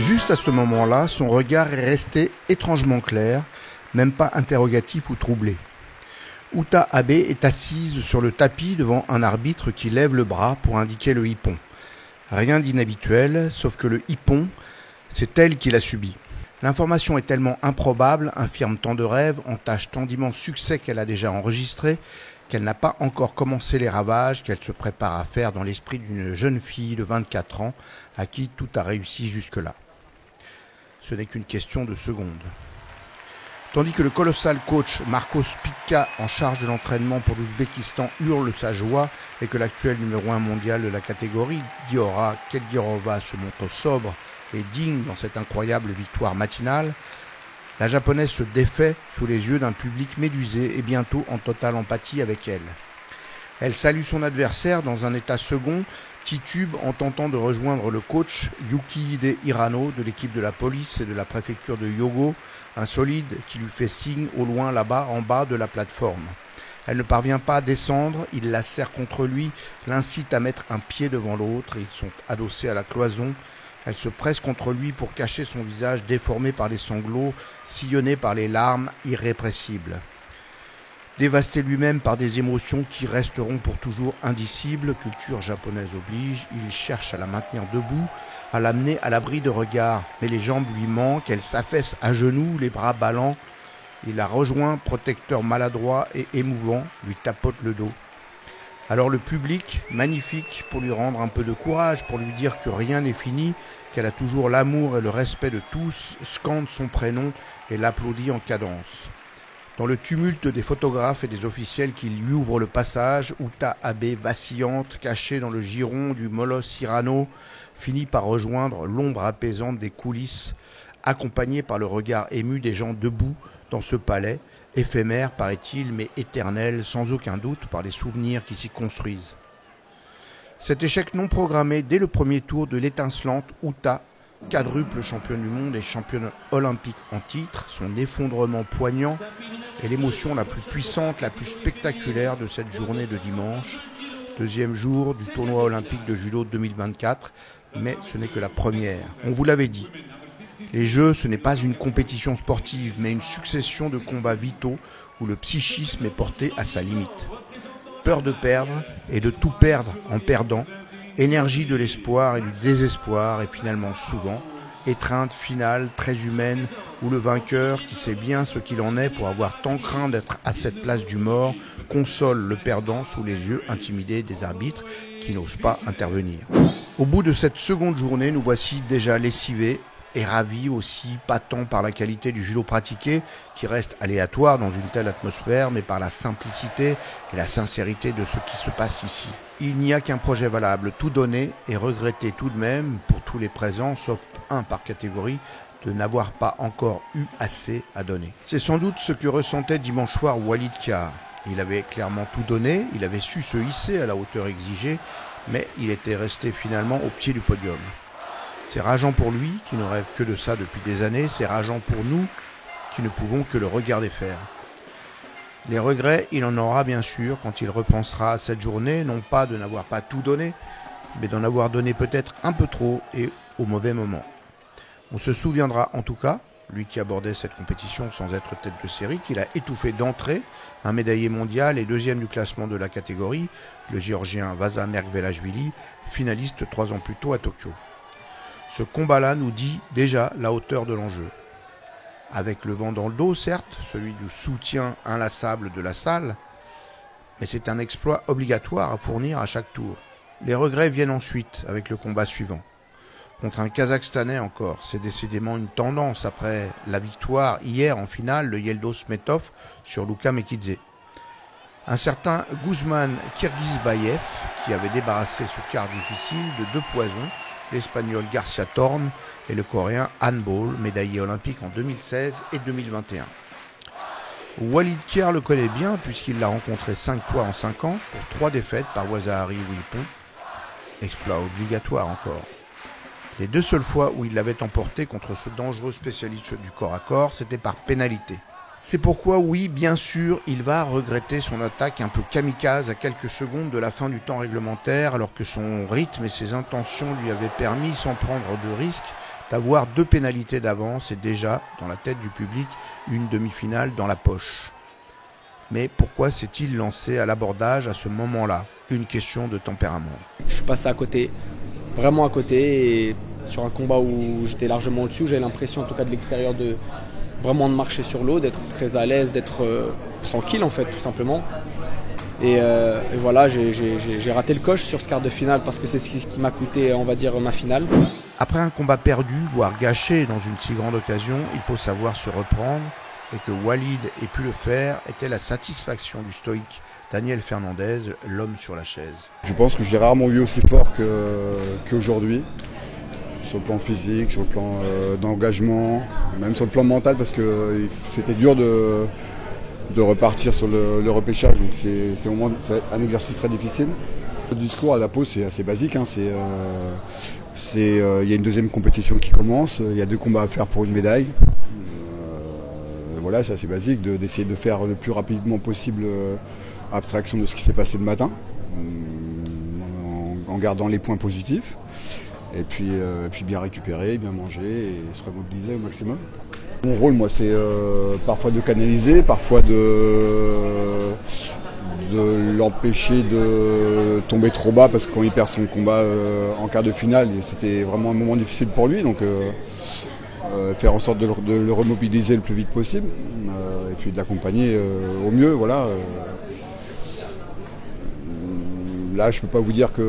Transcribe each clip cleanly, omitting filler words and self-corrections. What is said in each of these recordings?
Juste à ce moment-là, son regard est resté étrangement clair, même pas interrogatif ou troublé. Uta Abe est assise sur le tapis devant un arbitre qui lève le bras pour indiquer le hippon. Rien d'inhabituel, sauf que le hippon, c'est elle qui l'a subi. L'information est tellement improbable, infirme tant de rêves, entache tant d'immenses succès qu'elle a déjà enregistrés, qu'elle n'a pas encore commencé les ravages qu'elle se prépare à faire dans l'esprit d'une jeune fille de 24 ans à qui tout a réussi jusque-là. Ce n'est qu'une question de secondes. Tandis que le colossal coach Marco Spitka, en charge de l'entraînement pour l'Ouzbékistan, hurle sa joie et que l'actuel numéro 1 mondial de la catégorie, Diora Kedguirova, se montre sobre et digne dans cette incroyable victoire matinale, la japonaise se défait sous les yeux d'un public médusé et bientôt en totale empathie avec elle. Elle salue son adversaire dans un état second, titube en tentant de rejoindre le coach Yukihide Hirano de l'équipe de la police et de la préfecture de Hyogo, un solide qui lui fait signe au loin là-bas, en bas de la plateforme. Elle ne parvient pas à descendre, il la serre contre lui, l'incite à mettre un pied devant l'autre, ils sont adossés à la cloison. Elle se presse contre lui pour cacher son visage déformé par les sanglots, sillonné par les larmes irrépressibles. Dévasté lui-même par des émotions qui resteront pour toujours indicibles, culture japonaise oblige, il cherche à la maintenir debout, à l'amener à l'abri de regard. Mais les jambes lui manquent, elle s'affaisse à genoux, les bras ballants. Il la rejoint, protecteur maladroit et émouvant, lui tapote le dos. Alors le public, magnifique, pour lui rendre un peu de courage, pour lui dire que rien n'est fini, qu'elle a toujours l'amour et le respect de tous, scande son prénom et l'applaudit en cadence. Dans le tumulte des photographes et des officiels qui lui ouvrent le passage, Uta Abe, vacillante, cachée dans le giron du molosse Hirano, finit par rejoindre l'ombre apaisante des coulisses, accompagnée par le regard ému des gens debout dans ce palais, éphémère paraît-il, mais éternel, sans aucun doute par les souvenirs qui s'y construisent. Cet échec non programmé dès le premier tour de l'étincelante Uta, quadruple championne du monde et championne olympique en titre, son effondrement poignant est l'émotion la plus puissante, la plus spectaculaire de cette journée de dimanche, deuxième jour du tournoi olympique de judo 2024, mais ce n'est que la première. On vous l'avait dit, les Jeux, ce n'est pas une compétition sportive, mais une succession de combats vitaux où le psychisme est porté à sa limite. Peur de perdre et de tout perdre en perdant, énergie de l'espoir et du désespoir et finalement souvent, étreinte finale très humaine où le vainqueur, qui sait bien ce qu'il en est pour avoir tant craint d'être à cette place du mort, console le perdant sous les yeux intimidés des arbitres qui n'osent pas intervenir. Au bout de cette seconde journée, nous voici déjà lessivés et ravis aussi, pas tant par la qualité du judo pratiqué, qui reste aléatoire dans une telle atmosphère, mais par la simplicité et la sincérité de ce qui se passe ici. Il n'y a qu'un projet valable, tout donner et regretter tout de même, pour tous les présents, sauf un par catégorie, de n'avoir pas encore eu assez à donner. C'est sans doute ce que ressentait dimanche soir Walid Khiar. Il avait clairement tout donné, il avait su se hisser à la hauteur exigée, mais il était resté finalement au pied du podium. C'est rageant pour lui, qui ne rêve que de ça depuis des années, c'est rageant pour nous, qui ne pouvons que le regarder faire. Les regrets, il en aura bien sûr quand il repensera à cette journée, non pas de n'avoir pas tout donné, mais d'en avoir donné peut-être un peu trop et au mauvais moment. On se souviendra en tout cas, lui qui abordait cette compétition sans être tête de série, qu'il a étouffé d'entrée un médaillé mondial et deuxième du classement de la catégorie, le géorgien Vaza Mergvelashvili, finaliste 3 ans plus tôt à Tokyo. Ce combat-là nous dit déjà la hauteur de l'enjeu. Avec le vent dans le dos, certes, celui du soutien inlassable de la salle, mais c'est un exploit obligatoire à fournir à chaque tour. Les regrets viennent ensuite avec le combat suivant. Contre un Kazakhstanais encore, c'est décidément une tendance après la victoire hier en finale de Yeldo Smetov sur Luka Mekidze. Un certain Guzman Kirgizbayev, qui avait débarrassé ce quart difficile de 2 poisons, l'Espagnol Garcia Torn et le Coréen Han Bol, médaillé olympique en 2016 et 2021. Walid Khiar le connaît bien puisqu'il l'a rencontré 5 fois en 5 ans pour 3 défaites par Waza-Hari Wilpon. Exploit obligatoire encore. Les 2 seules fois où il l'avait emporté contre ce dangereux spécialiste du corps à corps, c'était par pénalité. C'est pourquoi, oui, bien sûr, il va regretter son attaque un peu kamikaze à quelques secondes de la fin du temps réglementaire, alors que son rythme et ses intentions lui avaient permis, sans prendre de risques, D'avoir 2 pénalités d'avance et déjà, dans la tête du public, une demi-finale dans la poche. Mais pourquoi s'est-il lancé à l'abordage à ce moment-là? Une question de tempérament. Je suis passé à côté, vraiment à côté, et sur un combat où j'étais largement au-dessus, j'avais l'impression en tout cas de l'extérieur de vraiment de marcher sur l'eau, d'être très à l'aise, d'être tranquille en fait tout simplement. Et voilà, j'ai raté le coche sur ce quart de finale parce que c'est ce qui m'a coûté, on va dire, ma finale. Après un combat perdu, voire gâché dans une si grande occasion, il faut savoir se reprendre, et que Walid ait pu le faire était la satisfaction du stoïque Daniel Fernandez, l'homme sur la chaise. Je pense que j'ai rarement vu aussi fort qu'aujourd'hui, sur le plan physique, sur le plan d'engagement, même sur le plan mental, parce que c'était dur de repartir sur le repêchage, donc c'est un exercice très difficile. Le discours à la pause, c'est assez basique, hein, il y a une deuxième compétition qui commence, il y a 2 combats à faire pour une médaille. Voilà, c'est assez basique d'essayer de faire le plus rapidement possible abstraction de ce qui s'est passé le matin, en gardant les points positifs, et puis bien récupérer, bien manger et se remobiliser au maximum. Mon rôle, moi, c'est parfois de canaliser, parfois de l'empêcher de tomber trop bas parce qu'il perd son combat en quart de finale, et c'était vraiment un moment difficile pour lui, donc faire en sorte de le remobiliser le plus vite possible, et puis de l'accompagner au mieux, voilà. Là, je ne peux pas vous dire qu'il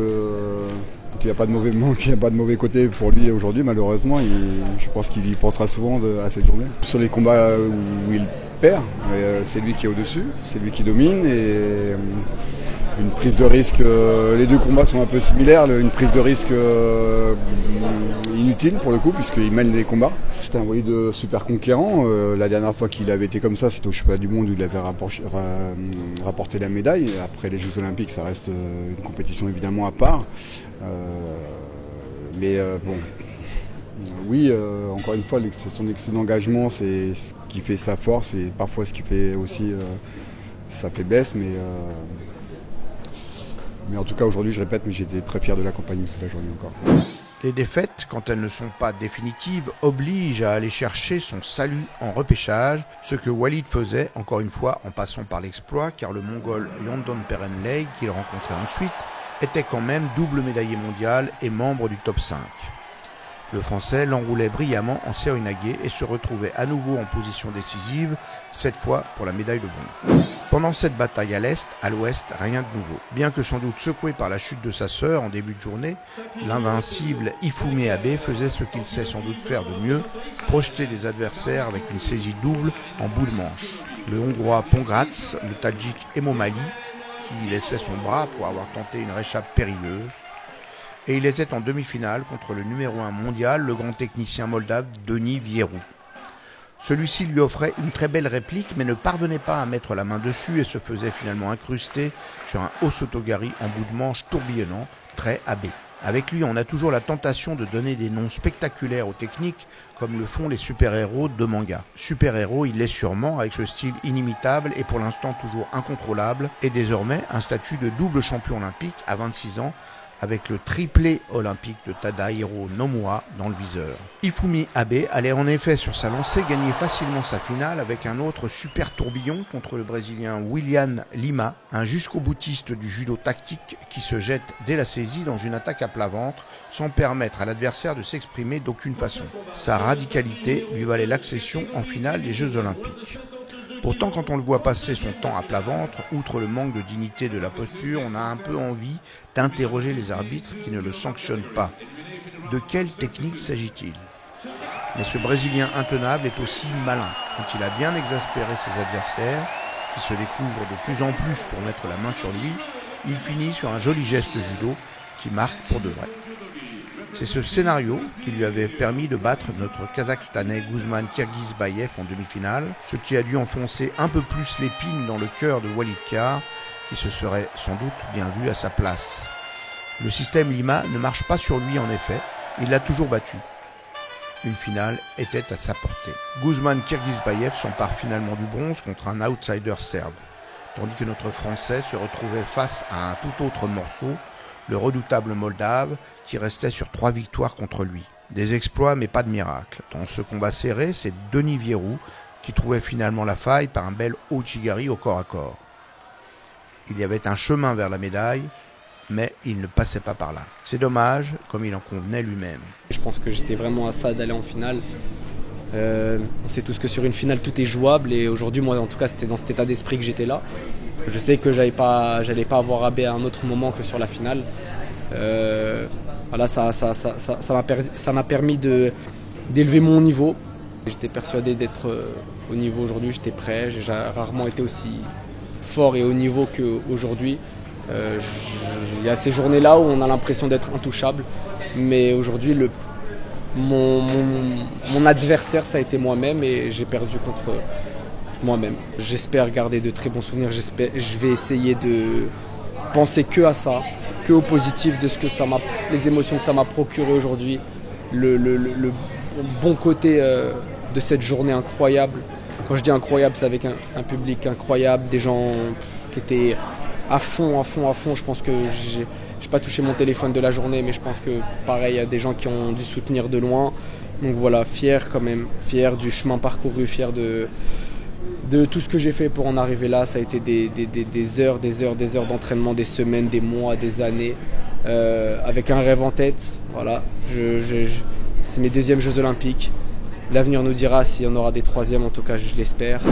n'y a pas de mauvais moment, qu'il n'y a pas de mauvais côté pour lui aujourd'hui, malheureusement. Je pense qu'il y pensera souvent à cette journée. Sur les combats où il perd, c'est lui qui est au-dessus, c'est lui qui domine, et une prise de risque, les 2 combats sont un peu similaires, une prise de risque inutile pour le coup, puisqu'il mène les combats. C'est un Walid super conquérant. La dernière fois qu'il avait été comme ça, c'était au championnat du monde où il avait rapporté la médaille. Après les Jeux Olympiques, ça reste une compétition évidemment à part. Bon, oui, encore une fois, son excès d'engagement, c'est ce qui fait sa force et parfois ce qui fait aussi sa faiblesse. Mais en tout cas, aujourd'hui, je répète, mais j'étais très fier de l'accompagner toute la journée encore. Les défaites, quand elles ne sont pas définitives, obligent à aller chercher son salut en repêchage, ce que Walid faisait, encore une fois, en passant par l'exploit, car le Mongol Yondon Perenley, qu'il rencontrait ensuite, était quand même double médaillé mondial et membre du top 5. Le Français l'enroulait brillamment en série naguée et se retrouvait à nouveau en position décisive, cette fois pour la médaille de bronze. Pendant cette bataille à l'Est, à l'Ouest, rien de nouveau. Bien que sans doute secoué par la chute de sa sœur en début de journée, l'invincible Ifumi Abe faisait ce qu'il sait sans doute faire de mieux, projeter des adversaires avec une saisie double en bout de manche. Le Hongrois Pongratz, le Tadjik Emomali, qui laissait son bras pour avoir tenté une réchappe périlleuse, et il était en demi-finale contre le numéro 1 mondial, le grand technicien moldave Denis Vierou. Celui-ci lui offrait une très belle réplique, mais ne parvenait pas à mettre la main dessus et se faisait finalement incruster sur un Osotogari en bout de manche tourbillonnant, très Abe. Avec lui, on a toujours la tentation de donner des noms spectaculaires aux techniques, comme le font les super-héros de manga. Super-héros, il l'est sûrement, avec ce style inimitable et pour l'instant toujours incontrôlable, et désormais un statut de double champion olympique à 26 ans, avec le triplé olympique de Tadahiro Nomura dans le viseur. Ifumi Abe allait en effet sur sa lancée gagner facilement sa finale avec un autre super tourbillon contre le Brésilien Willian Lima, un jusqu'au-boutiste du judo tactique qui se jette dès la saisie dans une attaque à plat ventre sans permettre à l'adversaire de s'exprimer d'aucune façon. Sa radicalité lui valait l'accession en finale des Jeux Olympiques. Pourtant, quand on le voit passer son temps à plat ventre, outre le manque de dignité de la posture, on a un peu envie d'interroger les arbitres qui ne le sanctionnent pas. De quelle technique s'agit-il ? Mais ce Brésilien intenable est aussi malin. Quand il a bien exaspéré ses adversaires, qui se découvrent de plus en plus pour mettre la main sur lui, il finit sur un joli geste judo qui marque pour de vrai. C'est ce scénario qui lui avait permis de battre notre Kazakhstanais Guzman Kirgizbayev en demi-finale, ce qui a dû enfoncer un peu plus l'épine dans le cœur de Walid Kar, qui se serait sans doute bien vu à sa place. Le système Lima ne marche pas sur lui en effet, il l'a toujours battu. Une finale était à sa portée. Guzman Kirgizbayev s'empare finalement du bronze contre un outsider serbe, tandis que notre Français se retrouvait face à un tout autre morceau, le redoutable Moldave, qui restait sur 3 victoires contre lui. Des exploits mais pas de miracle. Dans ce combat serré, c'est Denis Vierou qui trouvait finalement la faille par un bel Ouchigari au corps à corps. Il y avait un chemin vers la médaille, mais il ne passait pas par là. C'est dommage, comme il en convenait lui-même. Je pense que j'étais vraiment à ça d'aller en finale. On sait tous que sur une finale tout est jouable et aujourd'hui moi en tout cas c'était dans cet état d'esprit que j'étais là. Je sais que j'allais pas avoir AB à un autre moment que sur la finale. Voilà, ça m'a permis d'élever mon niveau. J'étais persuadé d'être au niveau aujourd'hui, j'étais prêt, j'ai rarement été aussi fort et haut niveau qu'aujourd'hui. Il y a ces journées-là où on a l'impression d'être intouchable, mais aujourd'hui mon adversaire ça a été moi-même et j'ai perdu contre moi-même. J'espère garder de très bons souvenirs, je vais essayer de penser que à ça, que au positif de ce que les émotions que ça m'a procuré aujourd'hui, le bon côté de cette journée incroyable. Quand je dis incroyable, c'est avec un public incroyable, des gens qui étaient à fond. Je pense que j'ai pas touché mon téléphone de la journée, mais je pense que pareil, il y a des gens qui ont dû soutenir de loin. Donc voilà, fier quand même, fier du chemin parcouru, fier de tout ce que j'ai fait pour en arriver là. Ça a été des heures d'entraînement, des semaines, des mois, des années, avec un rêve en tête. Voilà, c'est mes deuxièmes Jeux Olympiques. L'avenir nous dira s'il y en aura des troisièmes, en tout cas je l'espère.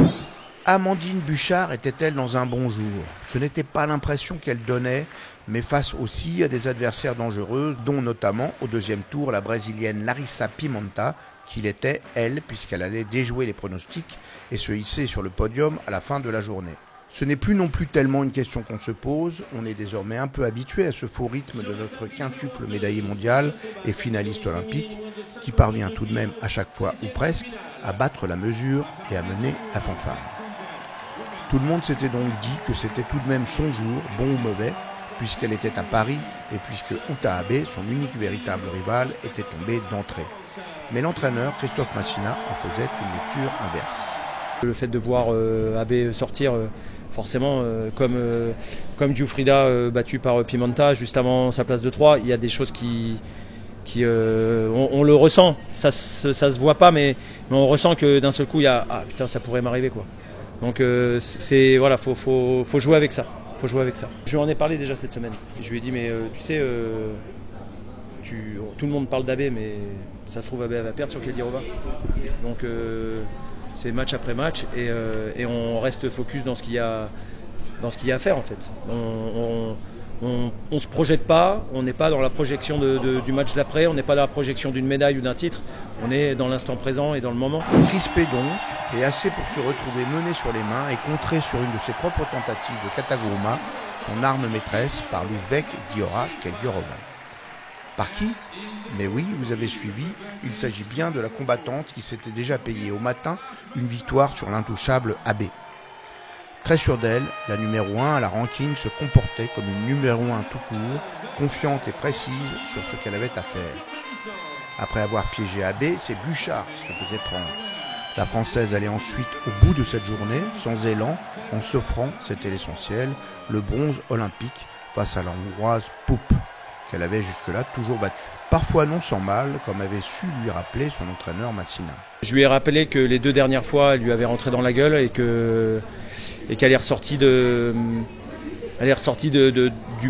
Amandine Buchard était-elle dans un bon jour? Ce n'était pas l'impression qu'elle donnait, mais face aussi à des adversaires dangereuses, dont notamment au deuxième tour la brésilienne Larissa Pimenta, qui l'était, elle, puisqu'elle allait déjouer les pronostics et se hisser sur le podium à la fin de la journée. Ce n'est plus non plus tellement une question qu'on se pose, on est désormais un peu habitué à ce faux rythme de notre quintuple médaillé mondial et finaliste olympique, qui parvient tout de même à chaque fois, ou presque, à battre la mesure et à mener la fanfare. Tout le monde s'était donc dit que c'était tout de même son jour, bon ou mauvais, puisqu'elle était à Paris et puisque Uta Abe, son unique véritable rival, était tombé d'entrée. Mais l'entraîneur, Christophe Massina, en faisait une lecture inverse. Le fait de voir Abe sortir, forcément, comme Giuffrida battu par Pimenta juste avant sa place de 3, il y a des choses on le ressent, ça se voit pas, mais on ressent que d'un seul coup, il y a « Ah putain, ça pourrait m'arriver quoi ». Donc voilà, faut jouer avec ça. Faut jouer avec ça. Je lui en ai parlé déjà cette semaine. Je lui ai dit mais tu sais, tout le monde parle d'Abe, mais ça se trouve Abe va perdre sur Keldirova. Donc c'est match après match et on reste focus dans ce qu'il y a à faire en fait. On se projette pas, on n'est pas dans la projection du match d'après, on n'est pas dans la projection d'une médaille ou d'un titre, on est dans l'instant présent et dans le moment. Crispé donc, et assez pour se retrouver mené sur les mains et contré sur une de ses propres tentatives de Kataguruma, son arme maîtresse, par l'Ouzbek Diora Keldirova. Par qui? Mais oui, vous avez suivi, il s'agit bien de la combattante qui s'était déjà payée au matin une victoire sur l'intouchable Abe. Très sûre d'elle, la numéro 1 à la ranking se comportait comme une numéro 1 tout court, confiante et précise sur ce qu'elle avait à faire. Après avoir piégé Abe, c'est Buchard qui se faisait prendre. La Française allait ensuite au bout de cette journée, sans élan, en s'offrant, c'était l'essentiel, le bronze olympique face à la Hongroise Poupe, qu'elle avait jusque-là toujours battue. Parfois non sans mal, comme avait su lui rappeler son entraîneur Massina. Je lui ai rappelé que les 2 dernières fois, elle lui avait rentré dans la gueule et qu'elle est ressortie du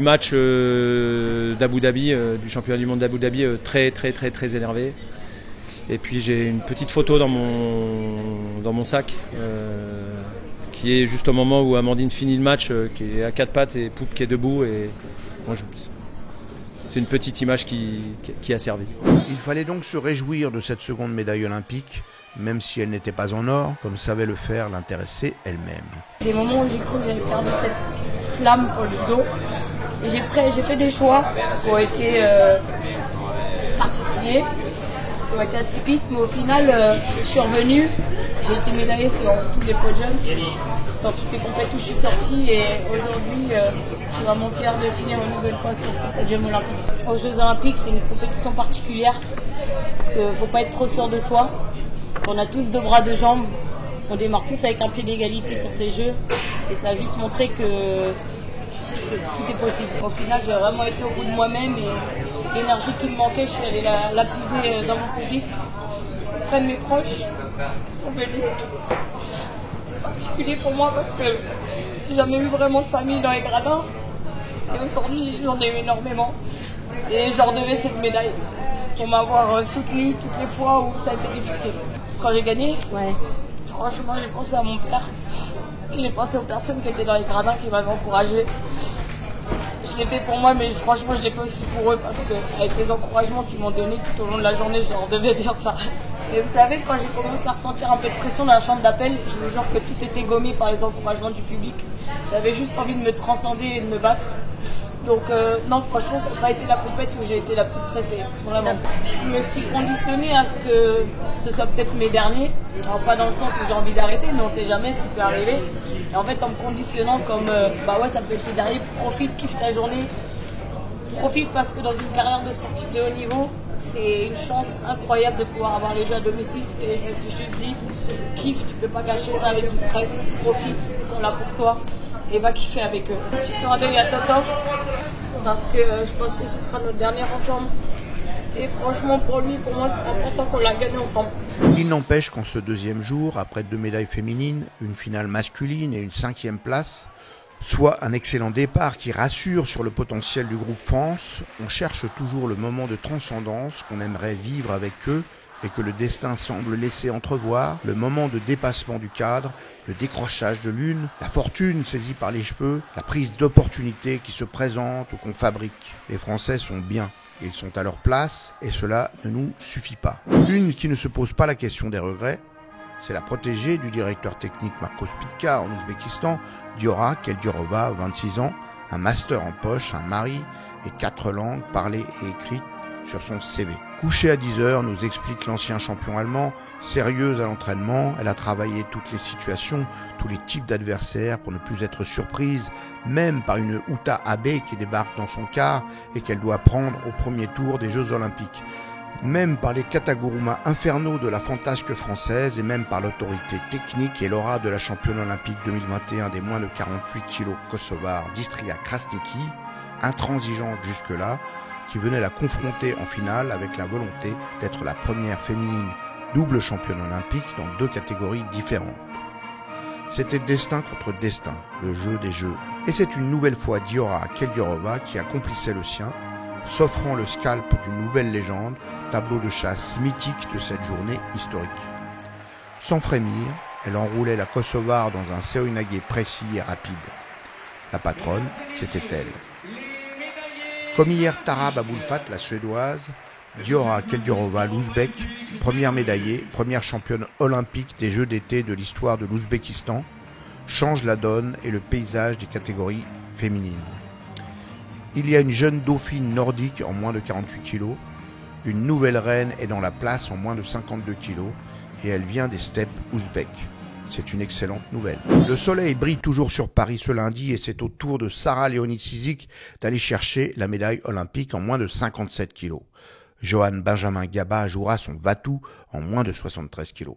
match d'Abu Dhabi, du championnat du monde d'Abu Dhabi, très énervée. Et puis j'ai une petite photo dans mon sac qui est juste au moment où Amandine finit le match, qui est à 4 pattes et Poupe qui est debout. Et moi, c'est une petite image qui a servi. Il fallait donc se réjouir de cette seconde médaille olympique, même si elle n'était pas en or, comme savait le faire l'intéressée elle-même. Des moments où j'ai cru que j'avais perdu cette flamme pour le judo, et j'ai fait des choix qui ont été particuliers, qui ont été atypiques, mais au final, je suis revenue, j'ai été médaillée sur tous les podiums, sur toutes les compétitions où je suis sortie, et aujourd'hui, je suis vraiment fière de finir une nouvelle fois sur ce podium olympique. Aux Jeux Olympiques, c'est une compétition particulière, qu'il ne faut pas être trop sûr de soi. On a tous 2 bras, 2 jambes, on démarre tous avec un pied d'égalité sur ces jeux et ça a juste montré que tout est possible. Au final, j'ai vraiment été au bout de moi-même et avec l'énergie qui me manquait, je suis allée la puiser dans mon public, auprès de mes proches qui sont venus. C'est particulier pour moi parce que j'ai jamais eu vraiment de famille dans les gradins. Et aujourd'hui, j'en ai eu énormément. Et je leur devais cette médaille pour m'avoir soutenu toutes les fois où ça a été difficile. Quand j'ai gagné, franchement, j'ai pensé à mon père. J'ai pensé aux personnes qui étaient dans les gradins qui m'avaient encouragé. Je l'ai fait pour moi, mais franchement, je l'ai fait aussi pour eux parce que avec les encouragements qu'ils m'ont donnés tout au long de la journée, je leur devais dire ça. Et vous savez, quand j'ai commencé à ressentir un peu de pression dans la chambre d'appel, je vous jure que tout était gommé par les encouragements du public. J'avais juste envie de me transcender et de me battre. Donc non, franchement, ça n'a pas été la compète où j'ai été la plus stressée, vraiment. Je me suis conditionnée à ce que ce soit peut-être mes derniers. Alors pas dans le sens où j'ai envie d'arrêter, mais on ne sait jamais ce qui peut arriver. Et en fait, en me conditionnant comme, ça peut être mes derniers, profite, kiffe ta journée. Profite parce que dans une carrière de sportif de haut niveau, c'est une chance incroyable de pouvoir avoir les jeux à domicile. Et je me suis juste dit, kiffe, tu peux pas gâcher ça avec du stress. Profite, ils sont là pour toi. Et va kiffer avec eux. Petit clin d'œil à Totov, parce que je pense que ce sera notre dernier ensemble. Et franchement, pour lui, pour moi, c'est important qu'on la gagne ensemble. Il n'empêche qu'en ce deuxième jour, après 2 médailles féminines, une finale masculine et une 5e place, soit un excellent départ qui rassure sur le potentiel du groupe France, on cherche toujours le moment de transcendance qu'on aimerait vivre avec eux et que le destin semble laisser entrevoir, le moment de dépassement du cadre, le décrochage de l'une, la fortune saisie par les cheveux, la prise d'opportunités qui se présente ou qu'on fabrique. Les Français sont bien, ils sont à leur place et cela ne nous suffit pas. Une qui ne se pose pas la question des regrets, c'est la protégée du directeur technique Marco Spitka en Ouzbékistan, Diora Keldurova, 26 ans, un master en poche, un mari et 4 langues parlées et écrites sur son CV. Couchée à 10h, nous explique l'ancien champion allemand, sérieuse à l'entraînement, elle a travaillé toutes les situations, tous les types d'adversaires pour ne plus être surprise, même par une Uta Abe qui débarque dans son car et qu'elle doit prendre au premier tour des Jeux Olympiques. Même par les Kataguruma infernaux de la fantasque française et même par l'autorité technique et l'aura de la championne olympique 2021 des moins de 48 kilos kosovare Distria Krasniki, intransigeante jusque-là, qui venait la confronter en finale avec la volonté d'être la première féminine double championne olympique dans 2 catégories différentes. C'était destin contre destin, le jeu des jeux. Et c'est une nouvelle fois Diora Keldurova qui accomplissait le sien, s'offrant le scalp d'une nouvelle légende, tableau de chasse mythique de cette journée historique. Sans frémir, elle enroulait la Kosovare dans un seoinage précis et rapide. La patronne, c'était elle. Comme hier Tara Baboulfat, la suédoise, Diora Keldurova, l'ouzbek, première médaillée, première championne olympique des Jeux d'été de l'histoire de l'Ouzbékistan, change la donne et le paysage des catégories féminines. Il y a une jeune dauphine nordique en moins de 48 kilos, une nouvelle reine est dans la place en moins de 52 kilos et elle vient des steppes ouzbèques. C'est une excellente nouvelle. Le soleil brille toujours sur Paris ce lundi et c'est au tour de Sarah Léonie-Cizic d'aller chercher la médaille olympique en moins de 57 kilos. Johan Benjamin Gaba jouera son va-tout en moins de 73 kilos.